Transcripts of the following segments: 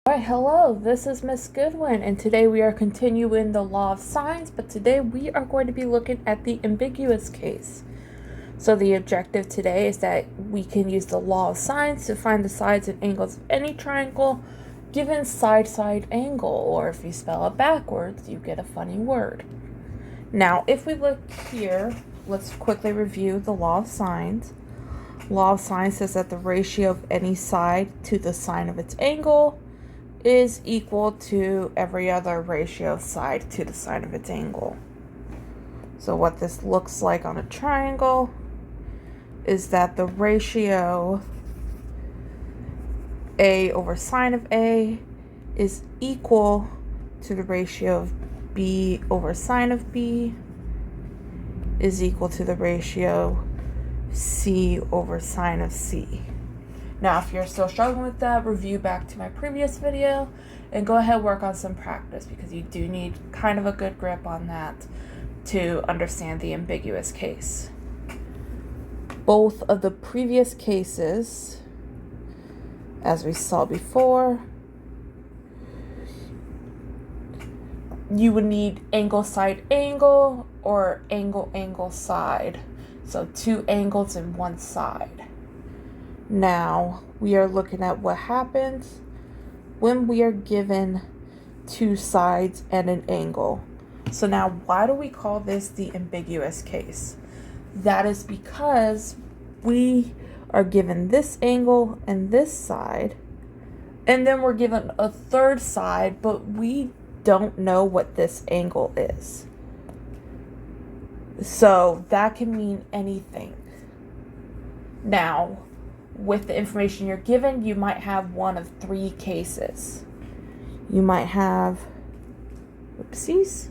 Alright, hello, this is Miss Goodwin, and today we are continuing the law of sines, but today we are going to be looking at the ambiguous case. So the objective today is that we can use the law of sines to find the sides and angles of any triangle given side-side angle, or if you spell it backwards, you get a funny word. Now, if we look here, let's quickly review the law of sines. Law of sines says that the ratio of any side to the sine of its angle is equal to every other ratio of side to the sine of its angle. So what this looks like on a triangle is that the ratio A over sine of A is equal to the ratio of B over sine of B is equal to the ratio C over sine of C. Now, if you're still struggling with that, review back to my previous video and go ahead and work on some practice because you do need kind of a good grip on that to understand the ambiguous case. Both of the previous cases, as we saw before, you would need angle side angle or angle angle side. So two angles in one side. Now we are looking at what happens when we are given two sides and an angle. So now why do we call this the ambiguous case? That is because we are given this angle and this side, and then we're given a third side, but we don't know what this angle is. So that can mean anything. Now, with the information you're given, you might have one of three cases. You might have, oopsies,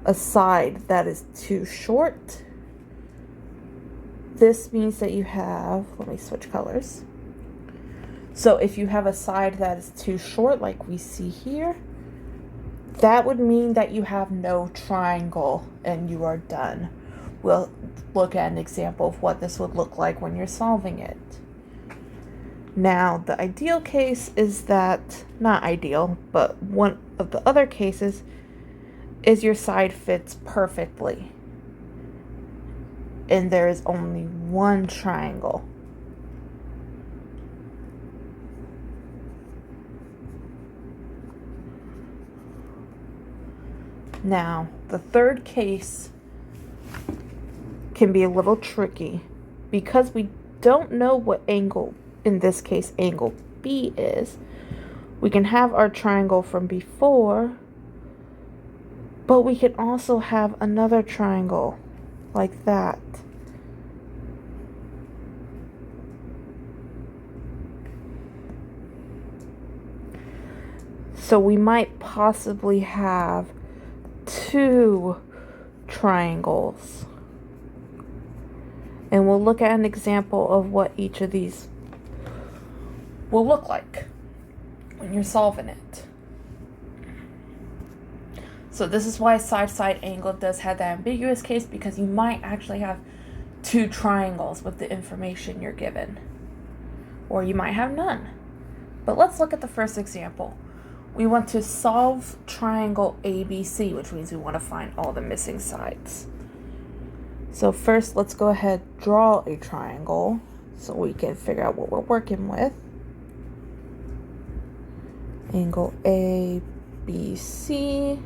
a side that is too short. This means that you have, let me switch colors. So if you have a side that is too short, like we see here, that would mean that you have no triangle and you are done. We'll look at an example of what this would look like when you're solving it. Now, the ideal case is that, not ideal, but one of the other cases is your side fits perfectly and there is only one triangle. Now, the third case can be a little tricky because we don't know what angle, in this case angle B is. We can have our triangle from before, but we can also have another triangle like that. So we might possibly have two triangles. And we'll look at an example of what each of these will look like when you're solving it. So this is why side-side angle does have that ambiguous case, because you might actually have two triangles with the information you're given. Or you might have none. But let's look at the first example. We want to solve triangle ABC, which means we want to find all the missing sides. So first, let's go ahead and draw a triangle so we can figure out what we're working with. Angle ABC,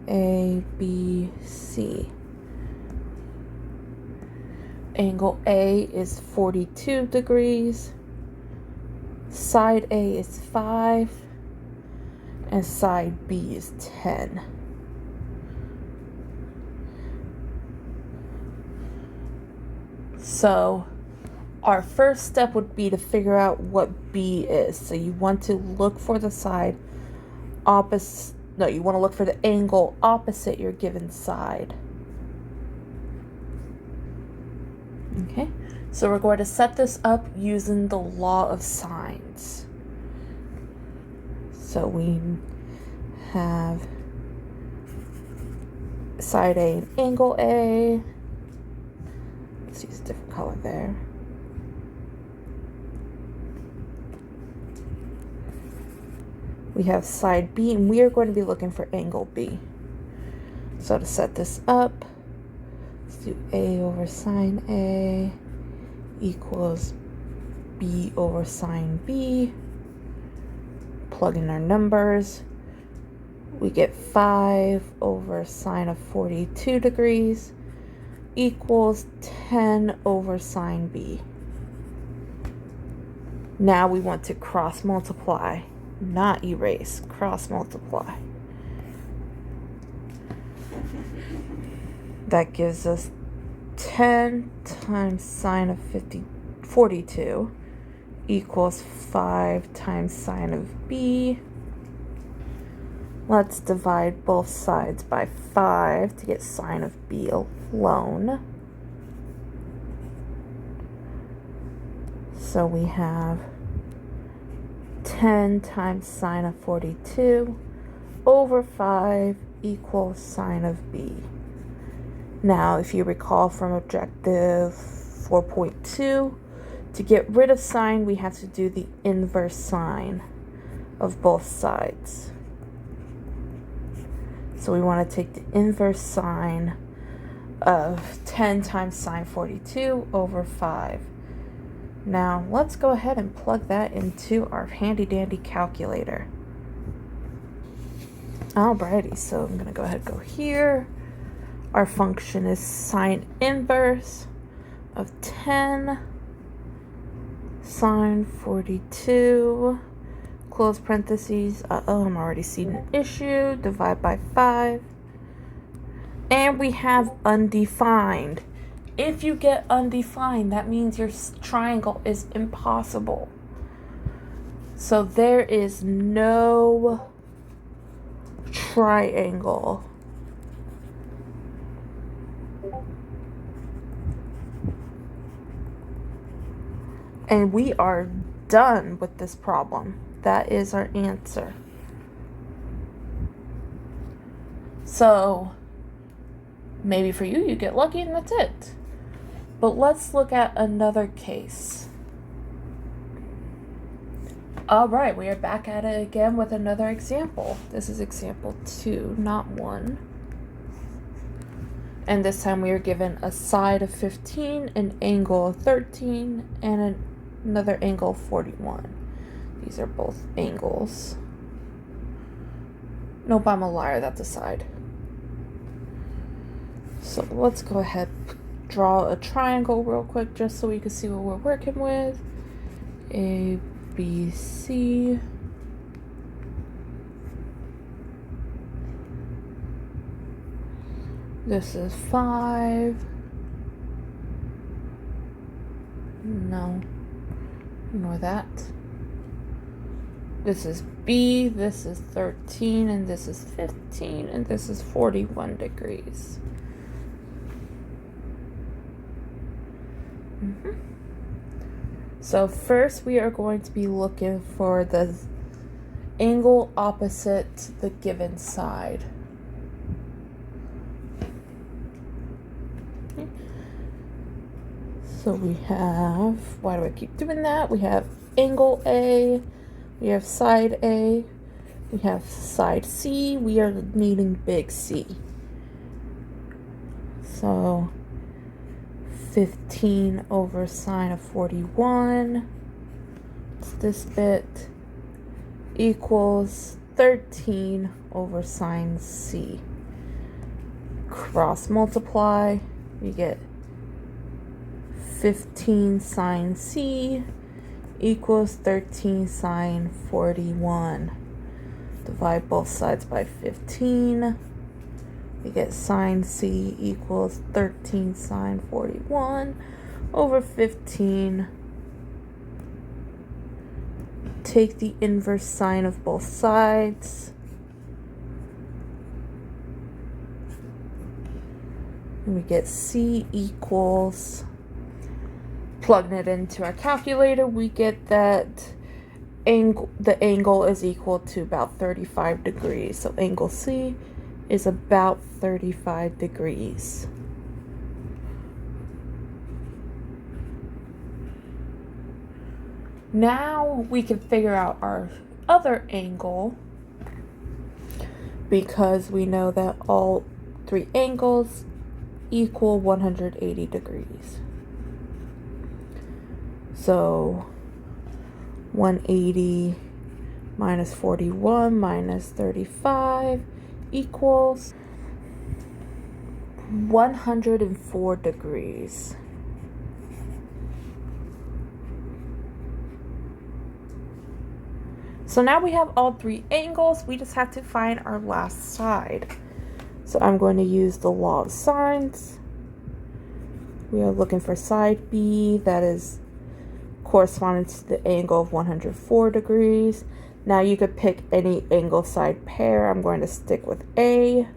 ABC. Angle A is 42 degrees, side A is 5, and side B is 10. So our first step would be to figure out what B is. So you want to look for the side opposite, no, you want to look for the angle opposite your given side. Okay, so we're going to set this up using the law of sines. So we have side A and angle A. Let's use a different color there. We have side B, and we are going to be looking for angle B. So to set this up, let's do A over sine A equals B over sine B. Plug in our numbers. We get 5 over sine of 42 degrees equals 10 over sine B. Now we want to cross multiply, not erase, cross multiply. That gives us 10 times sine of 42 equals 5 times sine of B. Let's divide both sides by 5 to get sine of B alone. So we have 10 times sine of 42 over 5 equals sine of B. Now, if you recall from objective 4.2, to get rid of sine, we have to do the inverse sine of both sides. So we want to take the inverse sine of 10 times sine 42 over 5. Now, let's go ahead and plug that into our handy-dandy calculator. Alrighty, so I'm going to go ahead and go here. Our function is sine inverse of 10 sine 42, close parentheses, I'm already seeing an issue, divide by 5, and we have undefined. If you get undefined, that means your triangle is impossible. So there is no triangle. And we are done with this problem. That is our answer. So maybe for you, you get lucky and that's it. But let's look at another case. All right, we are back at it again with another example. This is example 2, not 1. And this time we are given a side of 15, an angle of 13, and another angle of 41. These are both angles. Nope, I'm a liar, that's a side. So let's go ahead, draw a triangle real quick just so we can see what we're working with. A, B, C. This is 5. No, ignore that. This is B, this is 13, and this is 15, and this is 41 degrees. So first we are going to be looking for the angle opposite the given side. So we have, why do I keep doing that? We have angle A, we have side A, we have side C, we are needing big C. So 15 over sine of 41, it's this bit, equals 13 over sine C. Cross multiply, we get 15 sine C equals 13 sine 41. Divide both sides by 15. We get sine C equals 13 sine 41 over 15. Take the inverse sine of both sides. And we get C equals, plugging it into our calculator, we get that the angle is equal to about 35 degrees. So angle C is about 35 degrees. Now we can figure out our other angle, because we know that all three angles equal 180 degrees. So 180 minus 41 minus 35 equals 104 degrees. So now we have all three angles. We just have to find our last side. So I'm going to use the law of sines. We are looking for side B, that is corresponding to the angle of 104 degrees. Now you could pick any angle side pair. I'm going to stick with A.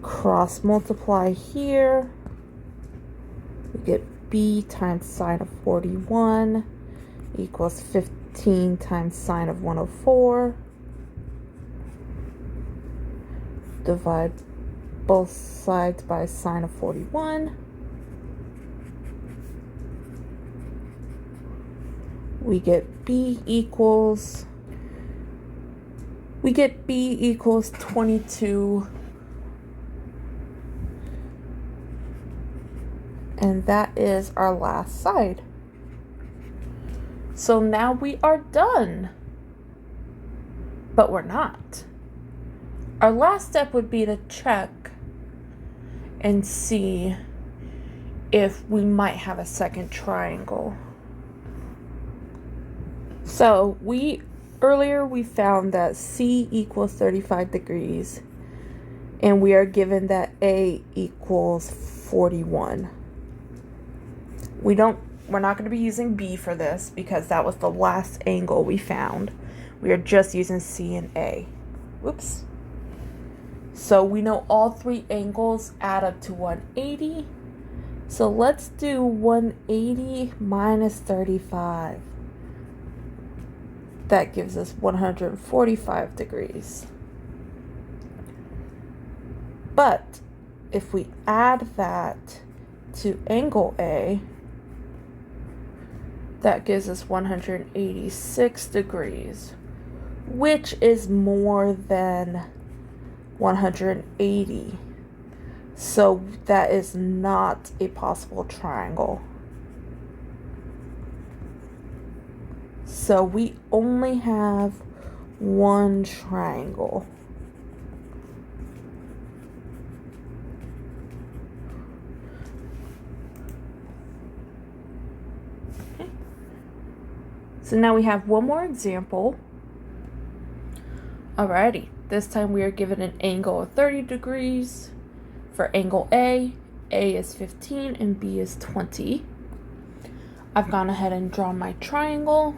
Cross multiply here. We get B times sine of 41 equals 15 times sine of 104. Divide both sides by sine of 41. We get B equals 22. And that is our last side. So now we are done. But we're not. Our last step would be to check and see if we might have a second triangle. So earlier we found that C equals 35 degrees, and we are given that A equals 41. We're not going to be using B for this because that was the last angle we found. We are just using C and A. Whoops. So we know all three angles add up to 180. So let's do 180 minus 35. That gives us 145 degrees. But if we add that to angle A, that gives us 186 degrees, which is more than 180. So that is not a possible triangle. So we only have one triangle. Okay. So now we have one more example. Alrighty, this time we are given an angle of 30 degrees. For angle A is 15 and B is 20. I've gone ahead and drawn my triangle.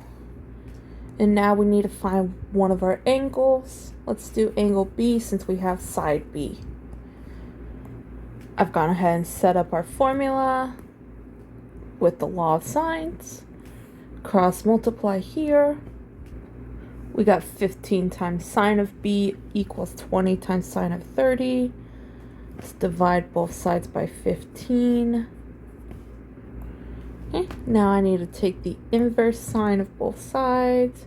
And now we need to find one of our angles. Let's do angle B since we have side B. I've gone ahead and set up our formula with the law of sines. Cross multiply here. We got 15 times sine of B equals 20 times sine of 30. Let's divide both sides by 15. Okay, now I need to take the inverse sine of both sides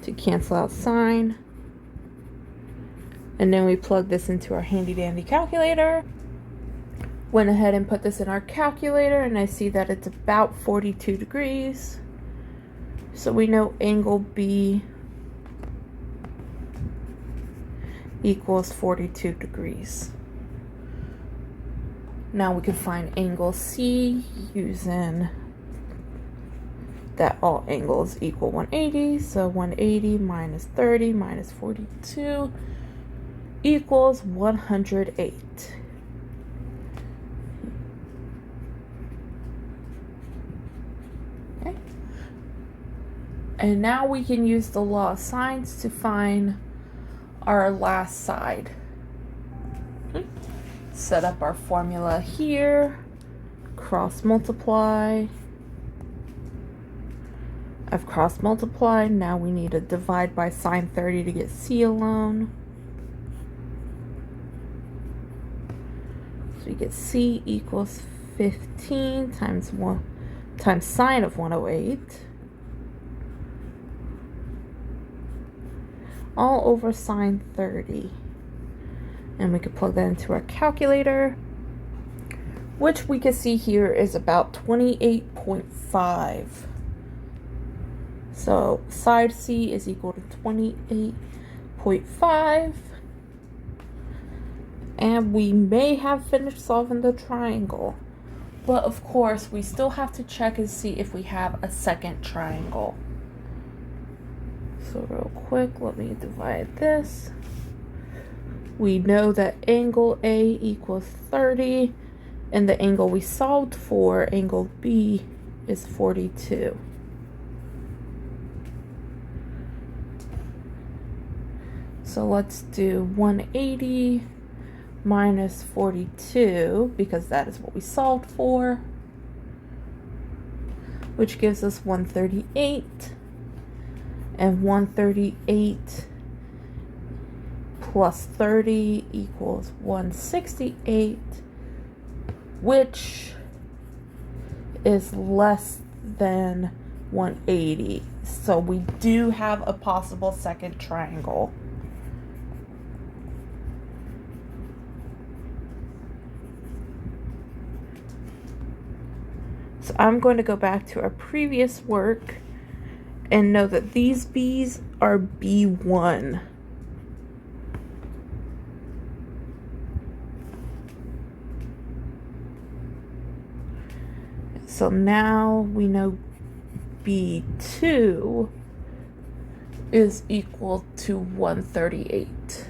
to cancel out sine. And then we plug this into our handy dandy calculator. Went ahead and put this in our calculator, and I see that it's about 42 degrees. So we know angle B equals 42 degrees. Now we can find angle C using that all angles equal 180. So 180 minus 30 minus 42 equals 108. Okay. And now we can use the law of sines to find our last side. Okay. Set up our formula here, cross multiply. I've cross multiplied. Now we need to divide by sine 30 to get C alone. So we get C equals 15 times sine of 108. all over sine 30. And we could plug that into our calculator, which we can see here is about 28.5. So side C is equal to 28.5. And we may have finished solving the triangle. But of course, we still have to check and see if we have a second triangle. So real quick, let me divide this. We know that angle A equals 30, and the angle we solved for, angle B, is 42. So let's do 180 minus 42, because that is what we solved for, which gives us 138, and 138 plus 30 equals 168, which is less than 180. So we do have a possible second triangle. So I'm going to go back to our previous work and know that these B's are B1. So now we know B2 is equal to 138,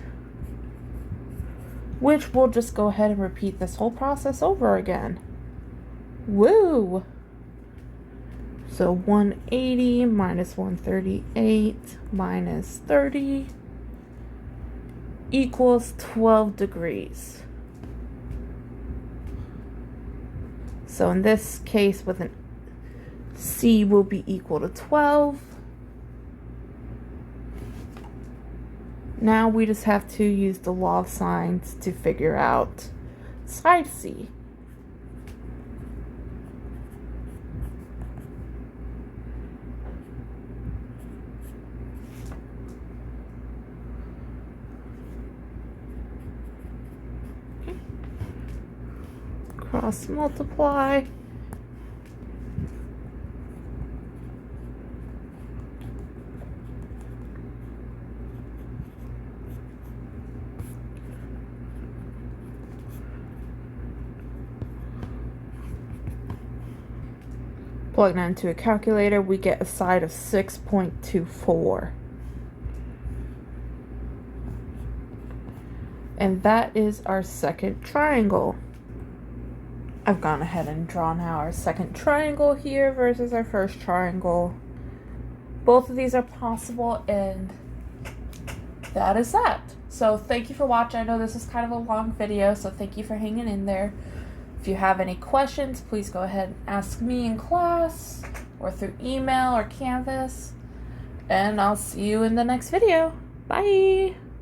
which we'll just go ahead and repeat this whole process over again. Woo! So 180 minus 138 minus 30 equals 12 degrees. So in this case, with an C will be equal to 12. Now we just have to use the law of sines to figure out side C. Cross multiply. Plug that into a calculator, we get a side of 6.24. And that is our second triangle. I've gone ahead and drawn out our second triangle here versus our first triangle. Both of these are possible, and that is that. So thank you for watching. I know this is kind of a long video, so thank you for hanging in there. If you have any questions, please go ahead and ask me in class or through email or Canvas. And I'll see you in the next video. Bye!